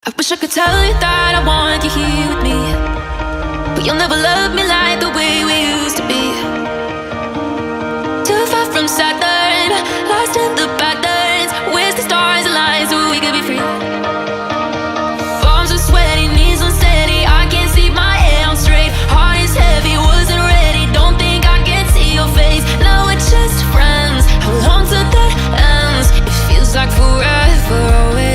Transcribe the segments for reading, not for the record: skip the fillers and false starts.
I wish I could tell you that I want you here with me, but you'll never love me like the way we used to be. Too far from Saturn, lost in the patterns. Where's the stars align so we could be free? Palms are sweaty, knees unsteady. I can't see my hair on straight. Heart is heavy, wasn't ready. Don't think I can see your face. Now we're just friends. How long till that ends? It feels like forever away.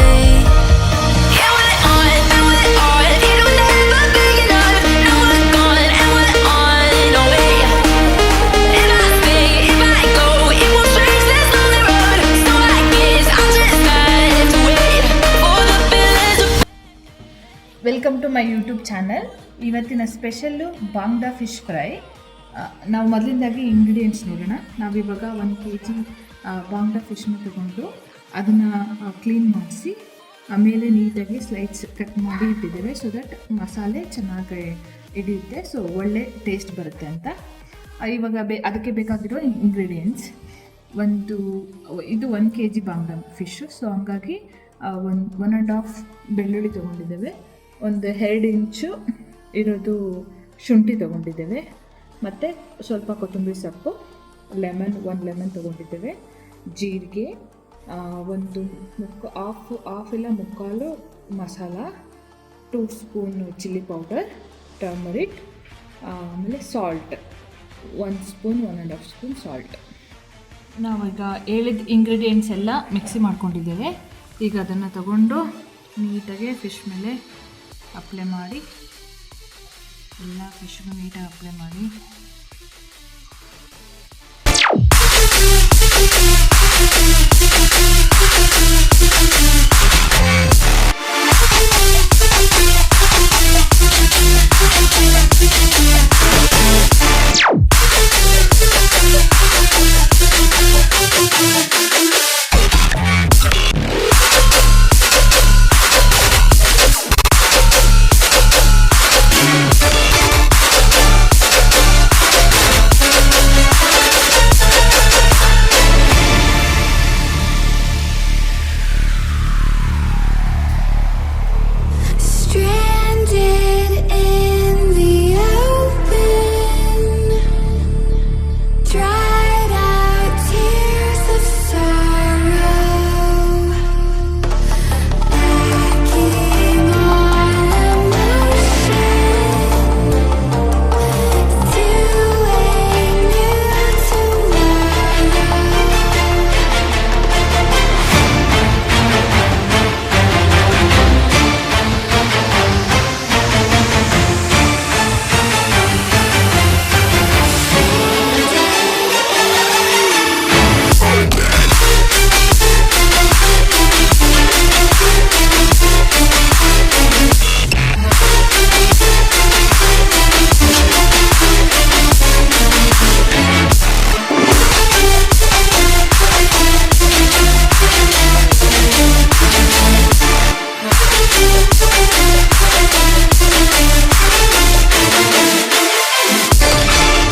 Welcome to my YouTube channel. ಇವತ್ತಿನ special bangda fish fry. ನಾವು ಮೊದಲಿಂದಾಗಿ ingredients ನೋಡೋಣ. ನಾವಿವಾಗ 1 kg ಬಾಂಗ್ಡಾ ಫಿಶ್ನ ತಗೊಂಡು ಅದನ್ನು clean ಮಾಡಿಸಿ ಆಮೇಲೆ ನೀಟಾಗಿ ಸ್ಲೈಡ್ಸ್ ಕಟ್ ಮಾಡಿ ಇಟ್ಟಿದ್ದೇವೆ, ಸೊ ದಟ್ ಮಸಾಲೆ ಚೆನ್ನಾಗಿ ಹಿಡಿಯುತ್ತೆ, ಸೊ ಒಳ್ಳೆ ಟೇಸ್ಟ್ ಬರುತ್ತೆ ಅಂತ. ಇವಾಗ ಅದಕ್ಕೆ ಬೇಕಾಗಿರೋ ಇಂಗ್ರೀಡಿಯೆಂಟ್ಸ್ ಇದು 1 kg ಬಾಂಗ್ಡಾ ಫಿಶ್ಶು. ಸೊ ಹಂಗಾಗಿ 1.5 ಬೆಳ್ಳುಳ್ಳಿ ತೊಗೊಂಡಿದ್ದೇವೆ, ಒಂದು 2 ಇಂಚು ಇರೋದು ಶುಂಠಿ ತೊಗೊಂಡಿದ್ದೇವೆ, ಮತ್ತು ಸ್ವಲ್ಪ ಕೊತ್ತಂಬರಿ ಸೊಪ್ಪು, ಒಂದು ಲೆಮನ್ ತೊಗೊಂಡಿದ್ದೇವೆ, ಜೀರಿಗೆ, ಒಂದು ಹಾಫ್ ಇಲ್ಲ ಮುಕ್ಕಾಲು masala, 2 spoon chilli powder, turmeric, ಆಮೇಲೆ ಸಾಲ್ಟ್ 1 ಸ್ಪೂನ್ 1.5 ಸ್ಪೂನ್ ಸಾಲ್ಟ್. ನಾವೀಗ ಹೇಳಿದ ಇಂಗ್ರೀಡಿಯೆಂಟ್ಸ್ ಎಲ್ಲ ಮಿಕ್ಸಿ ಮಾಡ್ಕೊಂಡಿದ್ದೇವೆ. ಈಗ ಅದನ್ನು ತಗೊಂಡು ನೀಟಾಗಿ ಫಿಶ್ ಮೇಲೆ ಅಪ್ಲೈ ಮಾಡಿ, ಎಲ್ಲ ಫಿಶ್ಗೂ ನೀಟಾಗಿ ಅಪ್ಲೈ ಮಾಡಿ